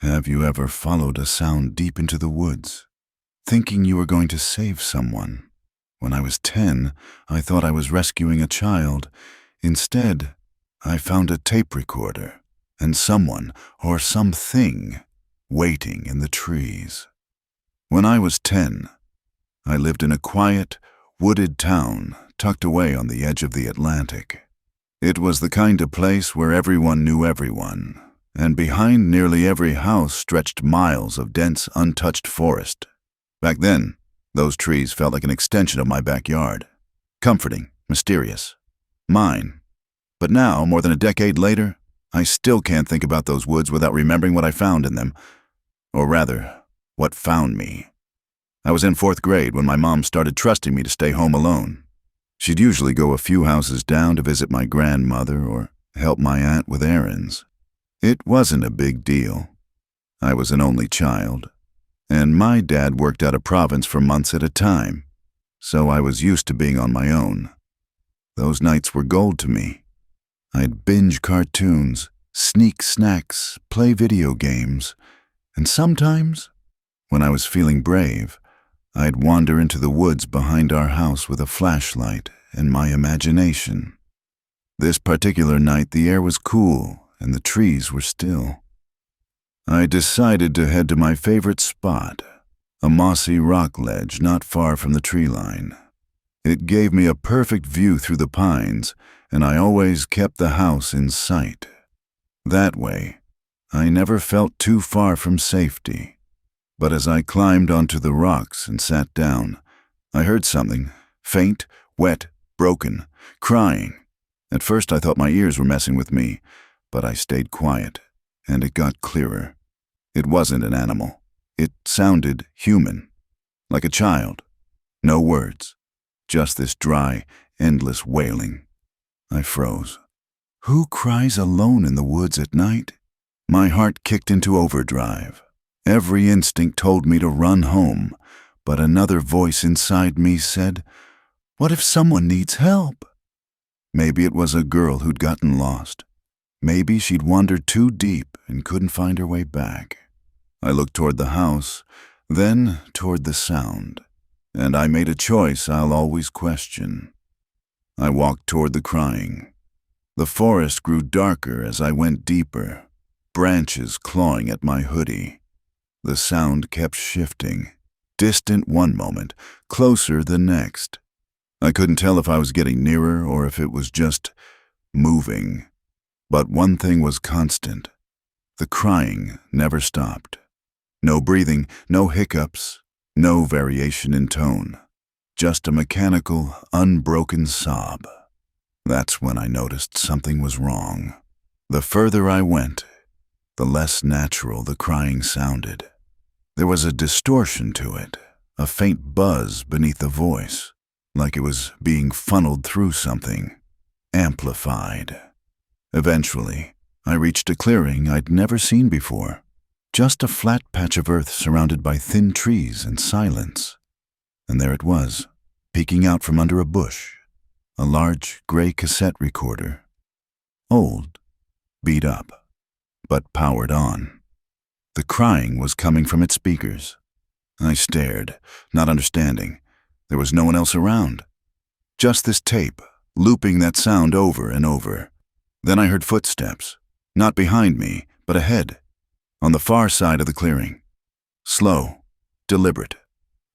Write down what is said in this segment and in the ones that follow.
Have you ever followed a sound deep into the woods, thinking you were going to save someone? When I was 10, I thought I was rescuing a child. Instead, I found a tape recorder and someone or something waiting in the trees. When I was 10, I lived in a quiet, wooded town tucked away on the edge of the Atlantic. It was the kind of place where everyone knew everyone, and behind nearly every house stretched miles of dense, untouched forest. Back then, those trees felt like an extension of my backyard. Comforting, mysterious. Mine. But now, more than a decade later, I still can't think about those woods without remembering what I found in them. Or rather, what found me. I was in 4th grade when my mom started trusting me to stay home alone. She'd usually go a few houses down to visit my grandmother or help my aunt with errands. It wasn't a big deal. I was an only child, and my dad worked out of province for months at a time, so I was used to being on my own. Those nights were gold to me. I'd binge cartoons, sneak snacks, play video games, and sometimes, when I was feeling brave, I'd wander into the woods behind our house with a flashlight and my imagination. This particular night, the air was cool and the trees were still. I decided to head to my favorite spot, a mossy rock ledge not far from the tree line. It gave me a perfect view through the pines, and I always kept the house in sight. That way, I never felt too far from safety. But as I climbed onto the rocks and sat down, I heard something, faint, wet, broken, crying. At first I thought my ears were messing with me, but I stayed quiet, and it got clearer. It wasn't an animal. It sounded human, like a child. No words, just this dry, endless wailing. I froze. Who cries alone in the woods at night? My heart kicked into overdrive. Every instinct told me to run home, but another voice inside me said, "What if someone needs help?" Maybe it was a girl who'd gotten lost. Maybe she'd wandered too deep and couldn't find her way back. I looked toward the house, then toward the sound, and I made a choice I'll always question. I walked toward the crying. The forest grew darker as I went deeper, branches clawing at my hoodie. The sound kept shifting, distant one moment, closer the next. I couldn't tell if I was getting nearer or if it was just moving. But one thing was constant. The crying never stopped. No breathing, no hiccups, no variation in tone. Just a mechanical, unbroken sob. That's when I noticed something was wrong. The further I went, the less natural the crying sounded. There was a distortion to it, a faint buzz beneath the voice, like it was being funneled through something, amplified. Eventually, I reached a clearing I'd never seen before, just a flat patch of earth surrounded by thin trees and silence. And there it was, peeking out from under a bush, a large gray cassette recorder. Old, beat up, but powered on. The crying was coming from its speakers. I stared, not understanding. There was no one else around. Just this tape, looping that sound over and over. Then I heard footsteps, not behind me, but ahead, on the far side of the clearing. Slow, deliberate.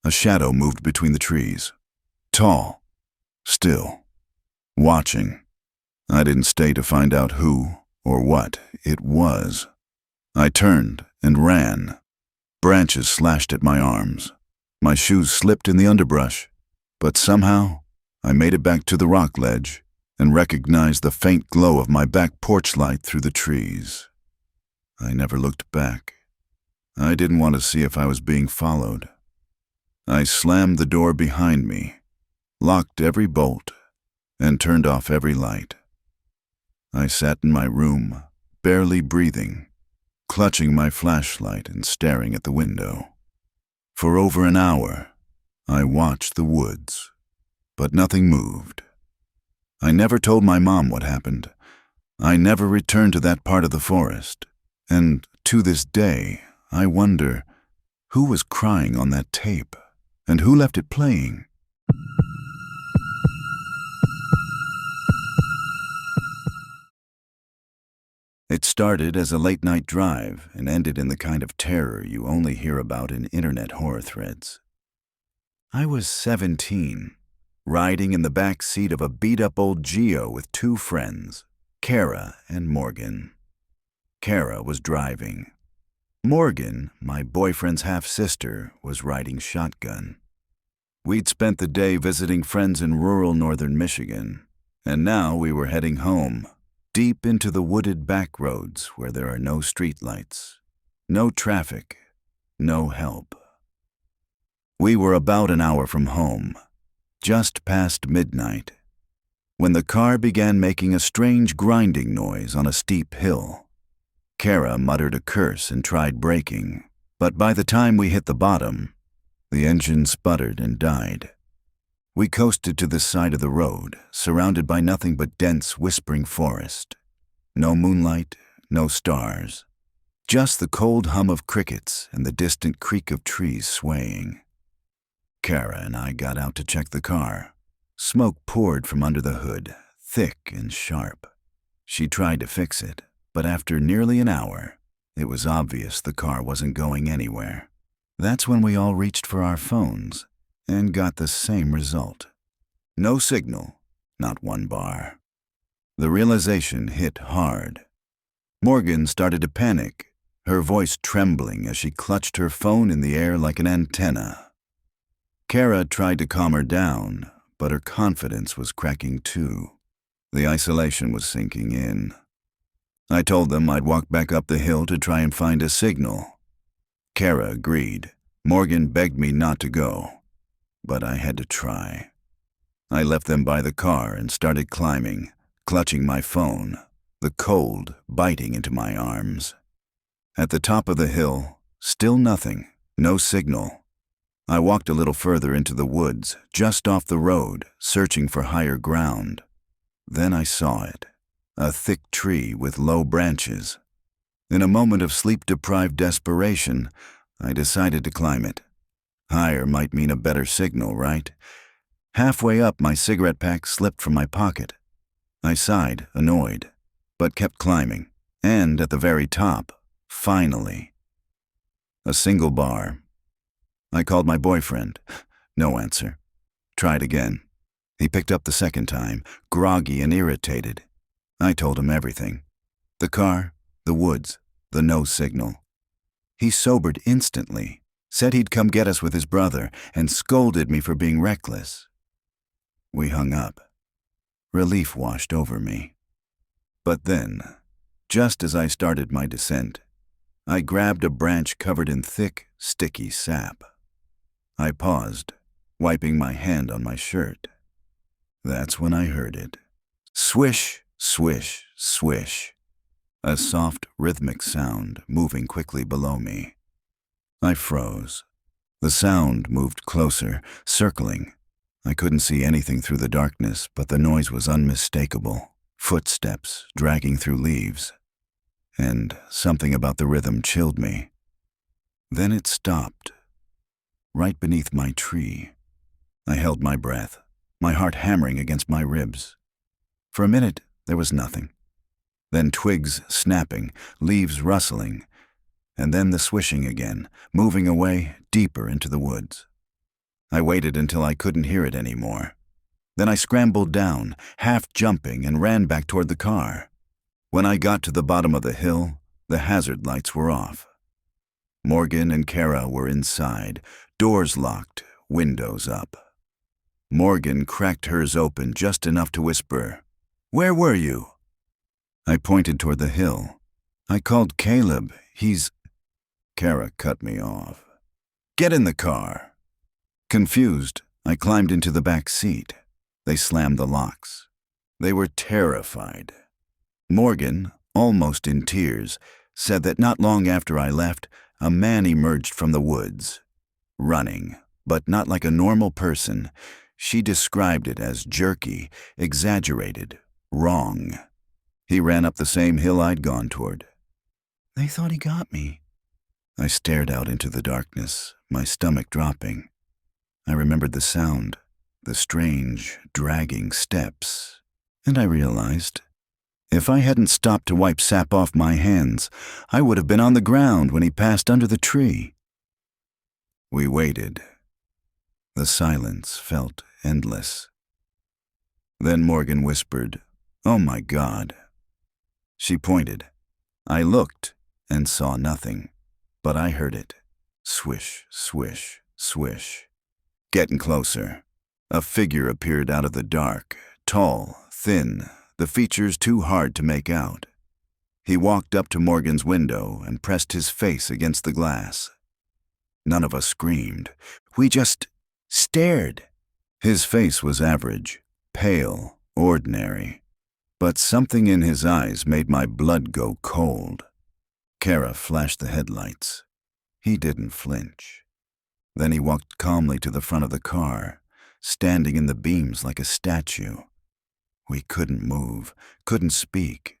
A shadow moved between the trees. Tall, still, watching. I didn't stay to find out who or what it was. I turned and ran. Branches slashed at my arms. My shoes slipped in the underbrush, but somehow I made it back to the rock ledge and recognized the faint glow of my back porch light through the trees. I never looked back. I didn't want to see if I was being followed. I slammed the door behind me, locked every bolt, and turned off every light. I sat in my room, barely breathing, clutching my flashlight and staring at the window. For over an hour, I watched the woods, but nothing moved. I never told my mom what happened. I never returned to that part of the forest. And To this day, I wonder who was crying on that tape and who left it playing. It started as a late-night drive and ended in the kind of terror you only hear about in internet horror threads. I was 17, riding in the back seat of a beat-up old Geo with two friends, Kara and Morgan. Kara was driving. Morgan, my boyfriend's half-sister, was riding shotgun. We'd spent the day visiting friends in rural northern Michigan, and now we were heading home, deep into the wooded back roads where there are no streetlights, no traffic, no help. We were about an hour from home, just past midnight, when the car began making a strange grinding noise on a steep hill. Kara muttered a curse and tried braking, but by the time we hit the bottom, the engine sputtered and died. We coasted to the side of the road, surrounded by nothing but dense, whispering forest. No moonlight, no stars, just the cold hum of crickets and the distant creak of trees swaying. Kara and I got out to check the car. Smoke poured from under the hood, thick and sharp. She tried to fix it, but after nearly an hour, it was obvious the car wasn't going anywhere. That's when we all reached for our phones and got the same result. No signal, not one bar. The realization hit hard. Morgan started to panic, her voice trembling as she clutched her phone in the air like an antenna. Kara tried to calm her down, but her confidence was cracking too. The isolation was sinking in. I told them I'd walk back up the hill to try and find a signal. Kara agreed. Morgan begged me not to go, but I had to try. I left them by the car and started climbing, clutching my phone, the cold biting into my arms. At the top of the hill, still nothing, no signal. I walked a little further into the woods, just off the road, searching for higher ground. Then I saw it, a thick tree with low branches. In a moment of sleep-deprived desperation, I decided to climb it. Higher might mean a better signal, right? Halfway up, my cigarette pack slipped from my pocket. I sighed, annoyed, but kept climbing, and at the very top, finally, a single bar. I called my boyfriend. No answer. Tried again. He picked up the second time, groggy and irritated. I told him everything. The car, the woods, the no signal. He sobered instantly, said he'd come get us with his brother, and scolded me for being reckless. We hung up. Relief washed over me. But then, just as I started my descent, I grabbed a branch covered in thick, sticky sap. I paused, wiping my hand on my shirt. That's when I heard it. Swish, swish, swish. A soft, rhythmic sound moving quickly below me. I froze. The sound moved closer, circling. I couldn't see anything through the darkness, but the noise was unmistakable. Footsteps dragging through leaves. And something about the rhythm chilled me. Then it stopped, right beneath my tree. I held my breath, my heart hammering against my ribs. For a minute, there was nothing. Then twigs snapping, leaves rustling, and then the swishing again, moving away deeper into the woods. I waited until I couldn't hear it anymore. Then I scrambled down, half jumping, and ran back toward the car. When I got to the bottom of the hill, the hazard lights were off. Morgan and Kara were inside, doors locked, windows up. Morgan cracked hers open just enough to whisper, "Where were you?" I pointed toward the hill. "I called Caleb. He's—" Kara cut me off. "Get in the car." Confused, I climbed into the back seat. They slammed the locks. They were terrified. Morgan, almost in tears, said that not long after I left, a man emerged from the woods, running, but not like a normal person. She described it as jerky, exaggerated, wrong. He ran up the same hill I'd gone toward. They thought he got me. I stared out into the darkness, my stomach dropping. I remembered the sound, the strange, dragging steps, and I realized if I hadn't stopped to wipe sap off my hands, I would have been on the ground when he passed under the tree. We waited. The silence felt endless. Then Morgan whispered, "Oh my God." She pointed. I looked and saw nothing, but I heard it. Swish, swish, swish. Getting closer. A figure appeared out of the dark, tall, thin, the features too hard to make out. He walked up to Morgan's window and pressed his face against the glass. None of us screamed. We just stared. His face was average, pale, ordinary, but something in his eyes made my blood go cold. Kara flashed the headlights. He didn't flinch. Then he walked calmly to the front of the car, standing in the beams like a statue. We couldn't move, couldn't speak.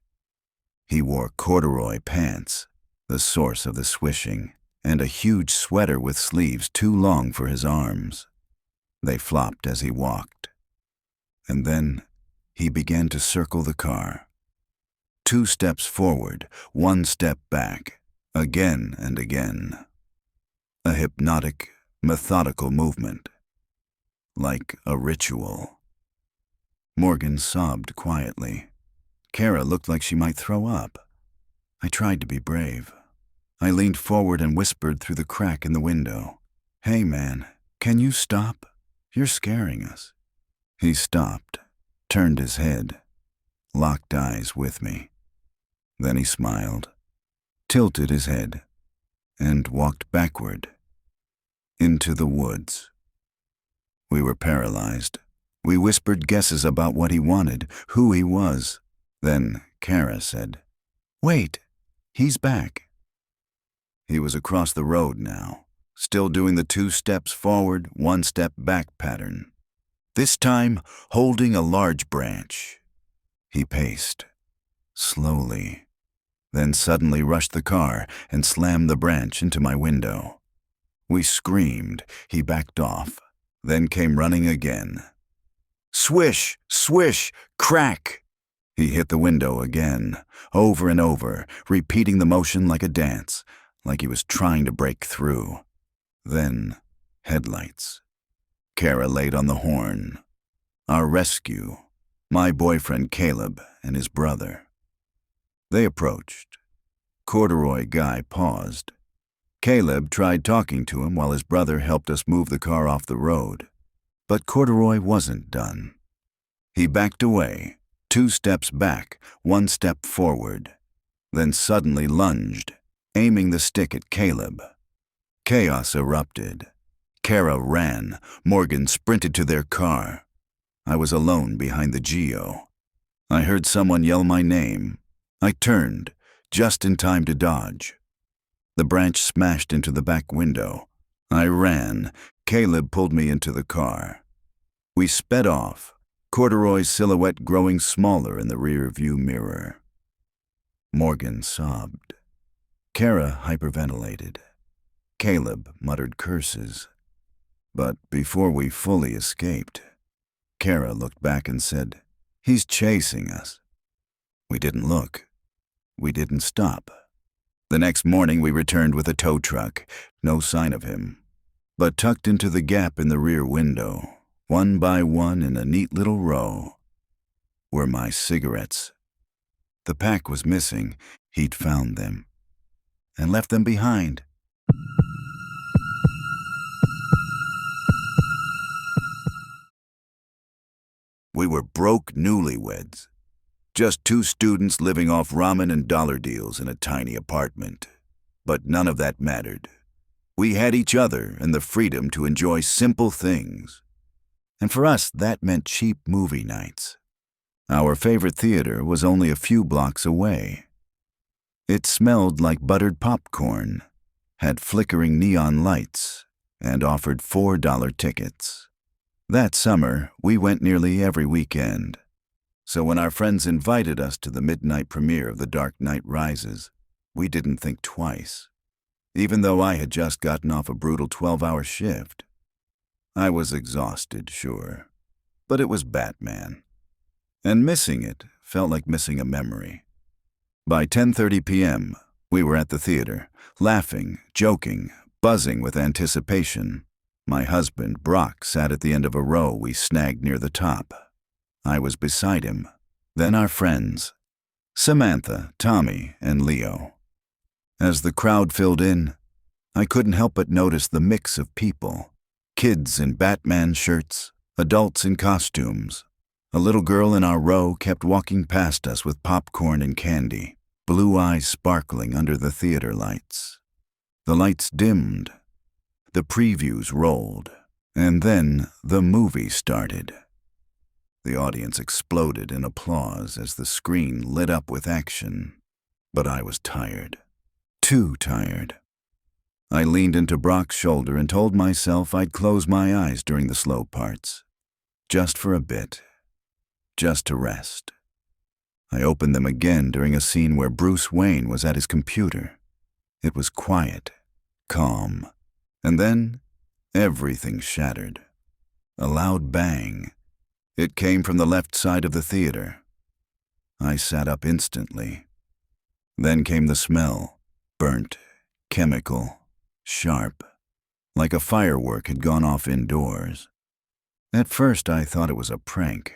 He wore corduroy pants, the source of the swishing, and a huge sweater with sleeves too long for his arms. They flopped as he walked. And then he began to circle the car. 2 steps forward, 1 step back, again and again. A hypnotic, methodical movement, like a ritual. Morgan sobbed quietly. Kara looked like she might throw up. I tried to be brave. I leaned forward and whispered through the crack in the window, "Hey man, can you stop? You're scaring us." He stopped, turned his head, locked eyes with me. Then he smiled, tilted his head, and walked backward, into the woods. We were paralyzed. We whispered guesses about what he wanted, who he was. Then Kara said, "Wait, he's back." He was across the road now, still doing the 2 steps forward, 1 step back pattern. This time, holding a large branch. He paced, slowly, then suddenly rushed the car and slammed the branch into my window. We screamed. He backed off, then came running again. Swish, swish, crack! He hit the window again, over and over, repeating the motion like a dance, like he was trying to break through. Then, headlights. Kara laid on the horn. Our rescue, my boyfriend Caleb and his brother. They approached. Corduroy guy paused. Caleb tried talking to him while his brother helped us move the car off the road. But Corduroy wasn't done. He backed away, 2 steps back, 1 step forward, then suddenly lunged, aiming the stick at Caleb. Chaos erupted. Kara ran. Morgan sprinted to their car. I was alone behind the Geo. I heard someone yell my name. I turned, just in time to dodge. The branch smashed into the back window. I ran. Caleb pulled me into the car. We sped off, Corduroy's silhouette growing smaller in the rear-view mirror. Morgan sobbed. Kara hyperventilated. Caleb muttered curses. But before we fully escaped, Kara looked back and said, "He's chasing us." We didn't look. We didn't stop. The next morning we returned with a tow truck. No sign of him. But tucked into the gap in the rear window, 1 by 1 in a neat little row, were my cigarettes. The pack was missing. He'd found them and left them behind. We were broke newlyweds. Just 2 students living off ramen and dollar deals in a tiny apartment. But none of that mattered. We had each other and the freedom to enjoy simple things. And for us, that meant cheap movie nights. Our favorite theater was only a few blocks away. It smelled like buttered popcorn, had flickering neon lights, and offered $4 tickets. That summer, we went nearly every weekend. So when our friends invited us to the midnight premiere of The Dark Knight Rises, We didn't think twice, even though I had just gotten off a brutal 12-hour shift. I was exhausted, sure, but it was Batman. And missing it felt like missing a memory. By 10:30 p.m., we were at the theater, laughing, joking, buzzing with anticipation. My husband, Brock, sat at the end of a row we snagged near the top. I was beside him. Then our friends, Samantha, Tommy, and Leo. As the crowd filled in, I couldn't help but notice the mix of people. Kids in Batman shirts, adults in costumes. A little girl in our row kept walking past us with popcorn and candy, blue eyes sparkling under the theater lights. The lights dimmed. The previews rolled, and then the movie started. The audience exploded in applause as the screen lit up with action, but I was tired. Too tired. I leaned into Brock's shoulder and told myself I'd close my eyes during the slow parts. Just for a bit. Just to rest. I opened them again during a scene where Bruce Wayne was at his computer. It was quiet, calm, and then everything shattered. A loud bang. It came from the left side of the theater. I sat up instantly. Then came the smell, burnt, chemical, sharp, like a firework had gone off indoors. At first I thought it was a prank.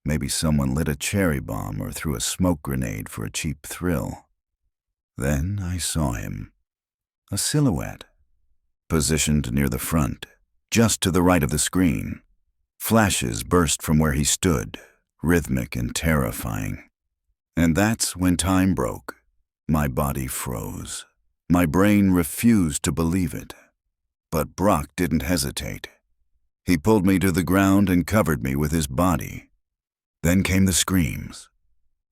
Maybe someone lit a cherry bomb or threw a smoke grenade for a cheap thrill. Then I saw him. A silhouette. Positioned near the front, just to the right of the screen. Flashes burst from where he stood, rhythmic and terrifying. And that's when time broke. My body froze. My brain refused to believe it. But Brock didn't hesitate. He pulled me to the ground and covered me with his body. Then came the screams.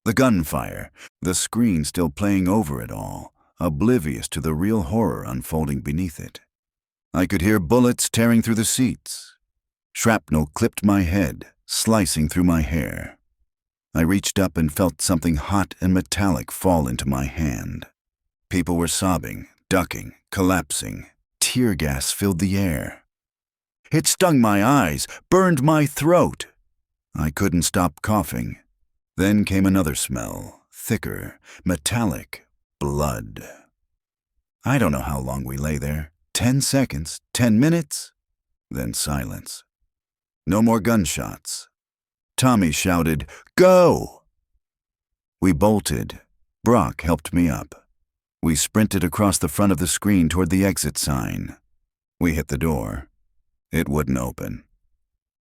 The gunfire, the screen still playing over it all, oblivious to the real horror unfolding beneath it. I could hear bullets tearing through the seats. Shrapnel clipped my head, slicing through my hair. I reached up and felt something hot and metallic fall into my hand. People were sobbing, ducking, collapsing. Tear gas filled the air. It stung my eyes, burned my throat. I couldn't stop coughing. Then came another smell, thicker, metallic, blood. I don't know how long we lay there. 10 seconds, 10 minutes, then silence. No more gunshots. Tommy shouted, "Go!" We bolted. Brock helped me up. We sprinted across the front of the screen toward the exit sign. We hit the door. It wouldn't open.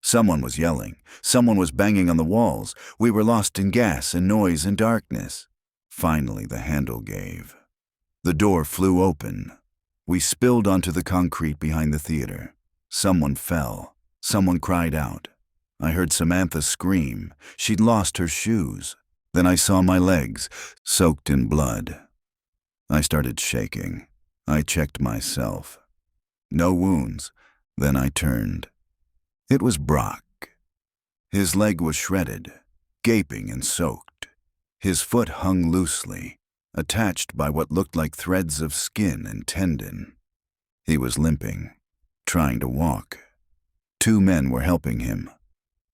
Someone was yelling. Someone was banging on the walls. We were lost in gas and noise and darkness. Finally, the handle gave. The door flew open. We spilled onto the concrete behind the theater. Someone fell. Someone cried out. I heard Samantha scream. She'd lost her shoes. Then I saw my legs, soaked in blood. I started shaking. I checked myself. No wounds. Then I turned. It was Brock. His leg was shredded, gaping and soaked. His foot hung loosely, attached by what looked like threads of skin and tendon. He was limping, trying to walk. 2 men were helping him,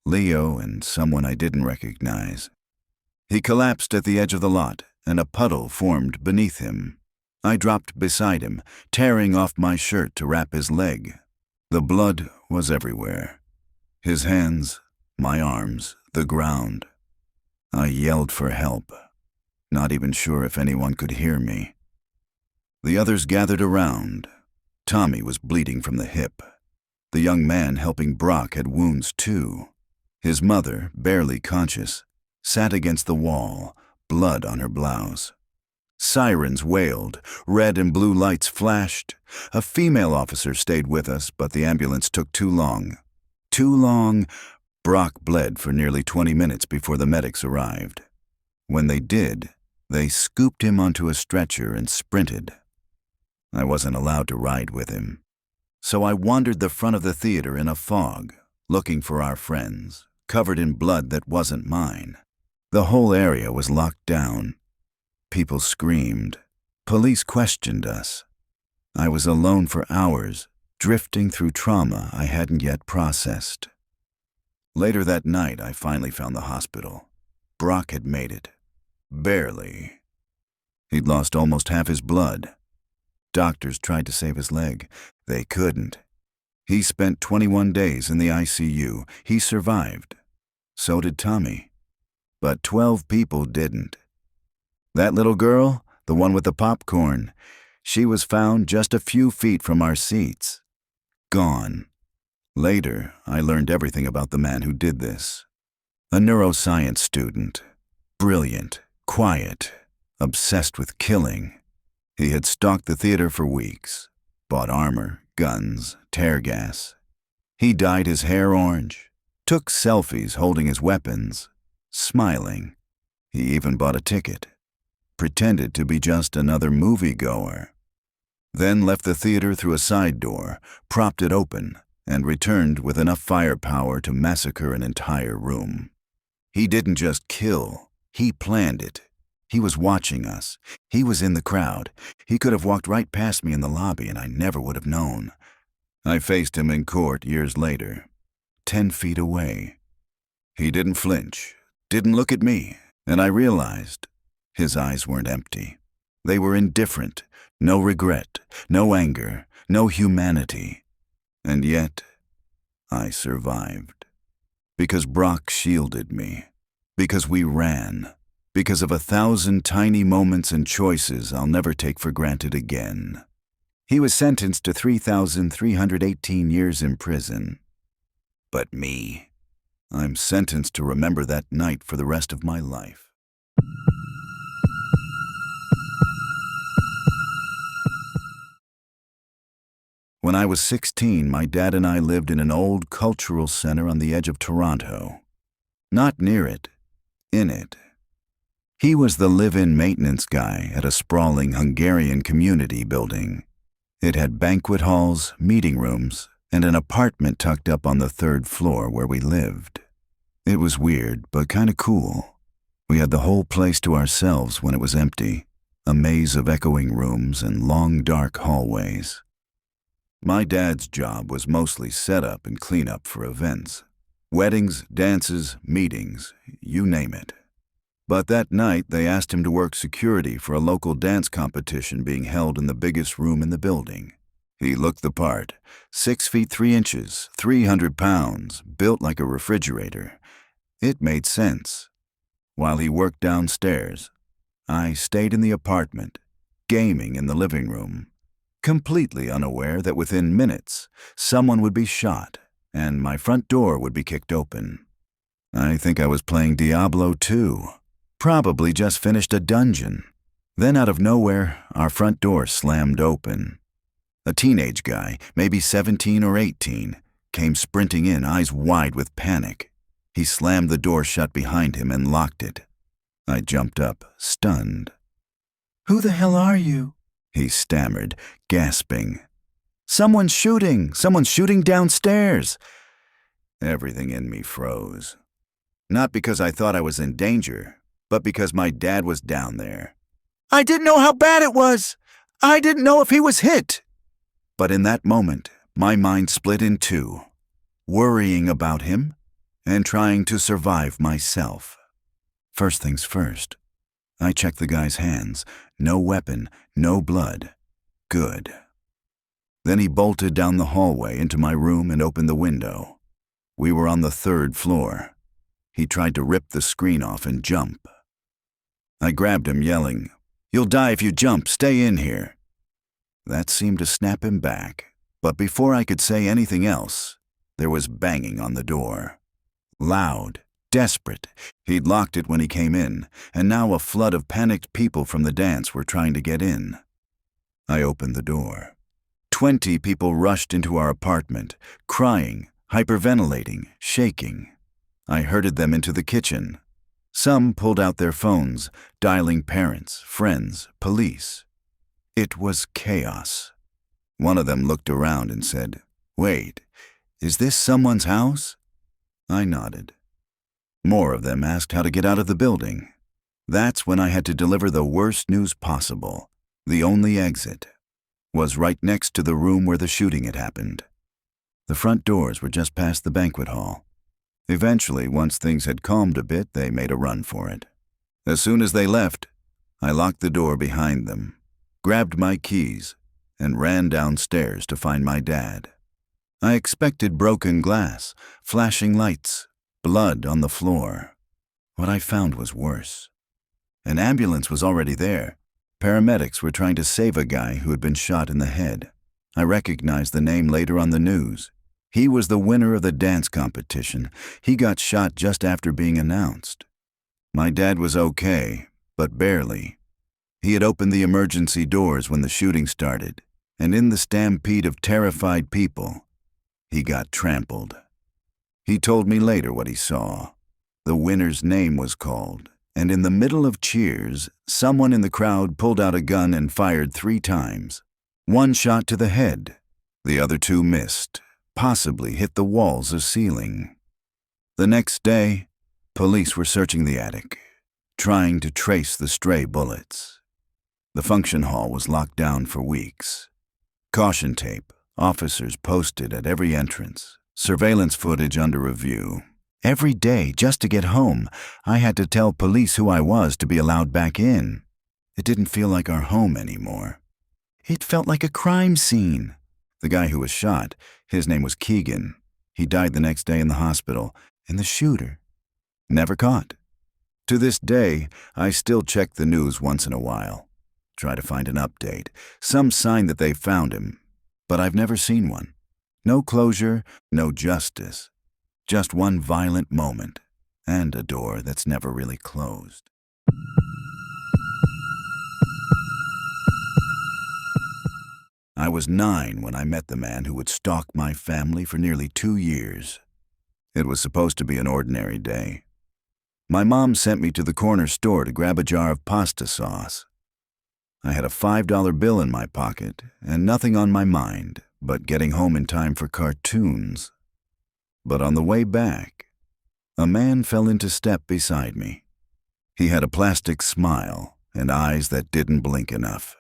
Leo and someone I didn't recognize. He collapsed at the edge of the lot, and a puddle formed beneath him. I dropped beside him, tearing off my shirt to wrap his leg. The blood was everywhere. His hands, my arms, the ground. I yelled for help, not even sure if anyone could hear me. The others gathered around. Tommy was bleeding from the hip. The young man helping Brock had wounds too. His mother, barely conscious, sat against the wall, blood on her blouse. Sirens wailed, red and blue lights flashed. A female officer stayed with us, but the ambulance took too long. Too long. Brock bled for nearly 20 minutes before the medics arrived. When they did, they scooped him onto a stretcher and sprinted. I wasn't allowed to ride with him, so I wandered the front of the theater in a fog, looking for our friends, covered in blood that wasn't mine. The whole area was locked down. People screamed. Police questioned us. I was alone for hours, drifting through trauma I hadn't yet processed. Later that night, I finally found the hospital. Brock had made it. Barely. He'd lost almost half his blood. Doctors tried to save his leg. They couldn't. He spent 21 days in the ICU. He survived. So did Tommy. But 12 people didn't. That little girl, the one with the popcorn, she was found just a few feet from our seats. Gone. Later, I learned everything about the man who did this. A neuroscience student. Brilliant, quiet, obsessed with killing. He had stalked the theater for weeks, bought armor, guns, tear gas. He dyed his hair orange, took selfies holding his weapons, smiling. He even bought a ticket, pretended to be just another moviegoer. Then left the theater through a side door, propped it open, and returned with enough firepower to massacre an entire room. He didn't just kill, he planned it. He was watching us. He was in the crowd. He could have walked right past me in the lobby and I never would have known. I faced him in court years later, 10 feet away. He didn't flinch, didn't look at me, and I realized his eyes weren't empty. They were indifferent, no regret, no anger, no humanity. And yet, I survived. Because Brock shielded me. Because we ran. Because of 1,000 tiny moments and choices I'll never take for granted again. He was sentenced to 3,318 years in prison. But me, I'm sentenced to remember that night for the rest of my life. When I was 16, my dad and I lived in an old cultural center on the edge of Toronto. Not near it, in it. He was the live-in maintenance guy at a sprawling Hungarian community building. It had banquet halls, meeting rooms, and an apartment tucked up on the 3rd floor where we lived. It was weird, but kind of cool. We had the whole place to ourselves when it was empty, a maze of echoing rooms and long, dark hallways. My dad's job was mostly setup and cleanup for events. Weddings, dances, meetings, you name it. But that night, they asked him to work security for a local dance competition being held in the biggest room in the building. He looked the part, 6 feet 3 inches, 300 pounds, built like a refrigerator. It made sense. While he worked downstairs, I stayed in the apartment, gaming in the living room, completely unaware that within minutes, someone would be shot and my front door would be kicked open. I think I was playing Diablo 2. Probably just finished a dungeon. Then out of nowhere, our front door slammed open. A teenage guy, maybe 17 or 18, came sprinting in, eyes wide with panic. He slammed the door shut behind him and locked it. I jumped up, stunned. "Who the hell are you?" he stammered, gasping. Someone's shooting downstairs." Everything in me froze. Not because I thought I was in danger, but because my dad was down there. "I didn't know how bad it was. I didn't know if he was hit." But in that moment, my mind split in two, worrying about him and trying to survive myself. First things first, I checked the guy's hands. No weapon, no blood. Good. Then he bolted down the hallway into my room and opened the window. We were on the 3rd floor. He tried to rip the screen off and jump. I grabbed him, yelling, "You'll die if you jump, stay in here." That seemed to snap him back, but before I could say anything else, there was banging on the door. Loud, desperate. He'd locked it when he came in, and now a flood of panicked people from the dance were trying to get in. I opened the door. 20 people rushed into our apartment, crying, hyperventilating, shaking. I herded them into the kitchen. Some pulled out their phones, dialing parents, friends, police. It was chaos. One of them looked around and said, "Wait, is this someone's house?" I nodded. More of them asked how to get out of the building. That's when I had to deliver the worst news possible. The only exit was right next to the room where the shooting had happened. The front doors were just past the banquet hall. Eventually, once things had calmed a bit, they made a run for it. As soon as they left, I locked the door behind them, grabbed my keys, and ran downstairs to find my dad. I expected broken glass, flashing lights, blood on the floor. What I found was worse. An ambulance was already there. Paramedics were trying to save a guy who had been shot in the head. I recognized the name later on the news. He was the winner of the dance competition. He got shot just after being announced. My dad was okay, but barely. He had opened the emergency doors when the shooting started, and in the stampede of terrified people, he got trampled. He told me later what he saw. The winner's name was called, and in the middle of cheers, someone in the crowd pulled out a gun and fired 3 times. One shot to the head. The other 2 missed, possibly hit the walls or ceiling. The next day, police were searching the attic, trying to trace the stray bullets. The function hall was locked down for weeks. Caution tape, officers posted at every entrance, surveillance footage under review. Every day, just to get home, I had to tell police who I was to be allowed back in. It didn't feel like our home anymore. It felt like a crime scene. The guy who was shot, his name was Keegan. He died the next day in the hospital, and the shooter, never caught. To this day, I still check the news once in a while. Try to find an update, some sign that they found him, but I've never seen one. No closure, no justice. Just one violent moment, and a door that's never really closed. I was 9 when I met the man who would stalk my family for nearly 2 years. It was supposed to be an ordinary day. My mom sent me to the corner store to grab a jar of pasta sauce. I had a $5 bill in my pocket and nothing on my mind but getting home in time for cartoons. But on the way back, a man fell into step beside me. He had a plastic smile and eyes that didn't blink enough.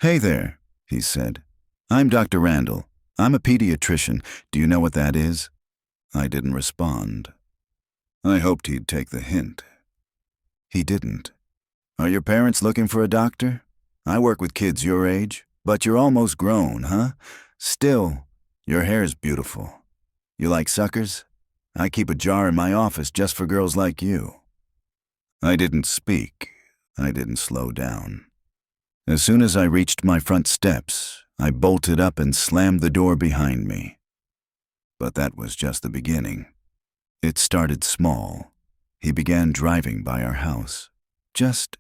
"Hey there," he said. "I'm Dr. Randall. I'm a pediatrician. Do you know what that is?" I didn't respond. I hoped he'd take the hint. He didn't. "Are your parents looking for a doctor? I work with kids your age, but you're almost grown, huh? Still, your hair's beautiful. You like suckers? I keep a jar in my office just for girls like you." I didn't speak. I didn't slow down. As soon as I reached my front steps, I bolted up and slammed the door behind me. But that was just the beginning. It started small. He began driving by our house, just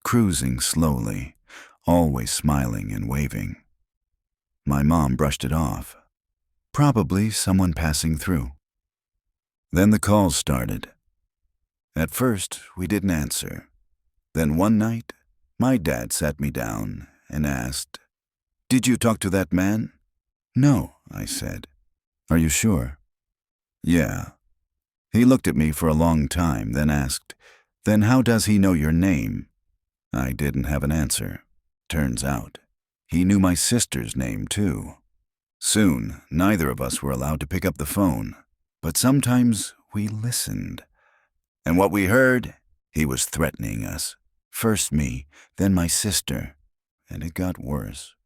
cruising slowly, always smiling and waving. My mom brushed it off. Probably someone passing through. Then the calls started. At first, we didn't answer. Then one night, my dad sat me down and asked, "Did you talk to that man?" "No," I said. "Are you sure?" "Yeah." He looked at me for a long time, then asked, "Then how does he know your name?" I didn't have an answer. Turns out, he knew my sister's name too. Soon, neither of us were allowed to pick up the phone, but sometimes we listened. And what we heard, he was threatening us. First me, then my sister, and it got worse.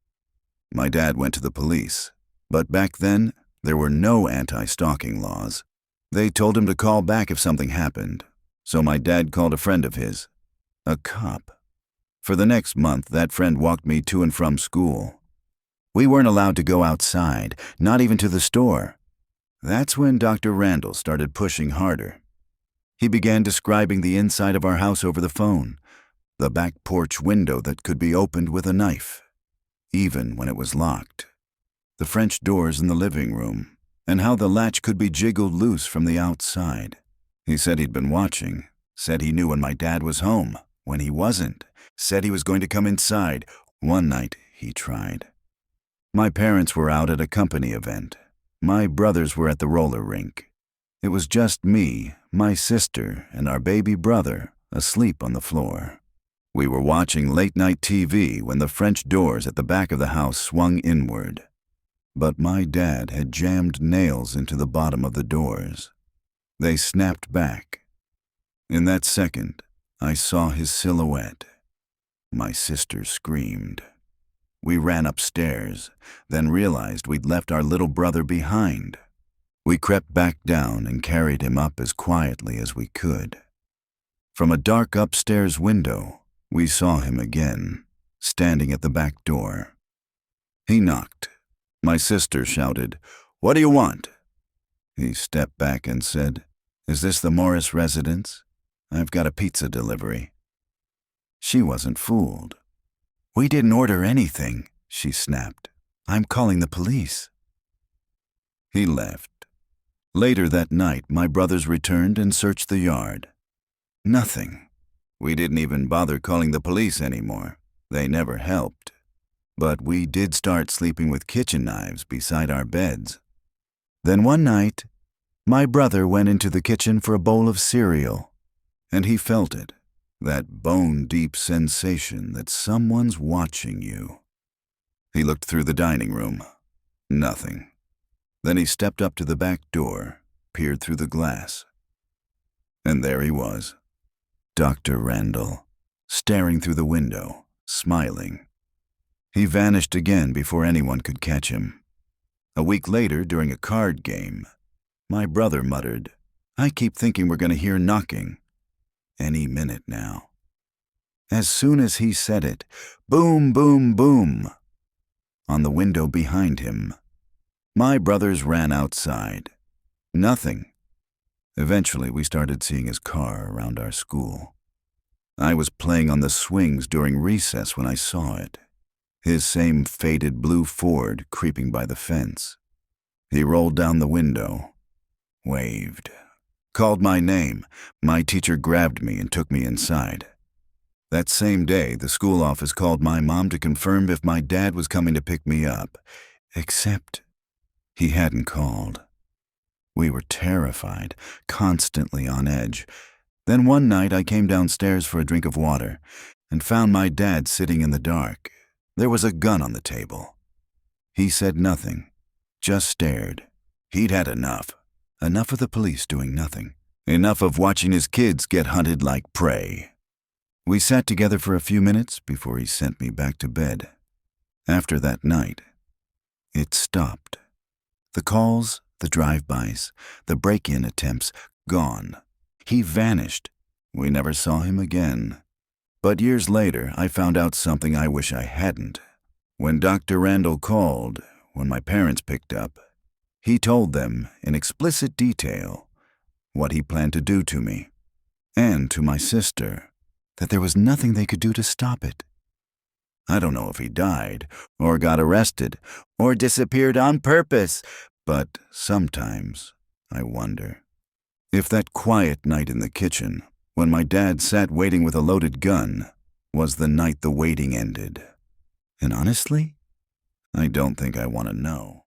My dad went to the police, but back then, there were no anti-stalking laws. They told him to call back if something happened, so my dad called a friend of his, a cop. For the next month, that friend walked me to and from school. We weren't allowed to go outside, not even to the store. That's when Dr. Randall started pushing harder. He began describing the inside of our house over the phone, the back porch window that could be opened with a knife, even when it was locked, the French doors in the living room, and how the latch could be jiggled loose from the outside. He said he'd been watching, said he knew when my dad was home, when he wasn't, said he was going to come inside. One night, he tried. My parents were out at a company event. My brothers were at the roller rink. It was just me, my sister, and our baby brother asleep on the floor. We were watching late-night TV when the French doors at the back of the house swung inward. But my dad had jammed nails into the bottom of the doors. They snapped back. In that second, I saw his silhouette. My sister screamed. We ran upstairs, then realized we'd left our little brother behind. We crept back down and carried him up as quietly as we could. From a dark upstairs window, we saw him again, standing at the back door. He knocked. My sister shouted, "What do you want?" He stepped back and said, "Is this the Morris residence? I've got a pizza delivery." She wasn't fooled. "We didn't order anything," she snapped. "I'm calling the police." He left. Later that night, my brothers returned and searched the yard. Nothing. We didn't even bother calling the police anymore. They never helped. But we did start sleeping with kitchen knives beside our beds. Then one night, my brother went into the kitchen for a bowl of cereal, and he felt it, that bone-deep sensation that someone's watching you. He looked through the dining room. Nothing. Then he stepped up to the back door, peered through the glass. And there he was, Dr. Randall, staring through the window, smiling. He vanished again before anyone could catch him. A week later, during a card game, my brother muttered, "I keep thinking we're going to hear knocking. Any minute now." As soon as he said it, boom, boom, boom, on the window behind him. My brothers ran outside. Nothing. Eventually, we started seeing his car around our school. I was playing on the swings during recess when I saw it. His same faded blue Ford creeping by the fence. He rolled down the window, waved, called my name. My teacher grabbed me and took me inside. That same day, the school office called my mom to confirm if my dad was coming to pick me up, except he hadn't called. We were terrified, constantly on edge. Then one night I came downstairs for a drink of water and found my dad sitting in the dark. There was a gun on the table. He said nothing, just stared. He'd had enough. Enough of the police doing nothing. Enough of watching his kids get hunted like prey. We sat together for a few minutes before he sent me back to bed. After that night, it stopped. The calls, the drive-bys, the break-in attempts, gone. He vanished. We never saw him again. But years later, I found out something I wish I hadn't. When Dr. Randall called, when my parents picked up, he told them in explicit detail what he planned to do to me and to my sister, that there was nothing they could do to stop it. I don't know if he died, or got arrested, or disappeared on purpose, but sometimes I wonder if that quiet night in the kitchen, when my dad sat waiting with a loaded gun, was the night the waiting ended. And honestly, I don't think I want to know.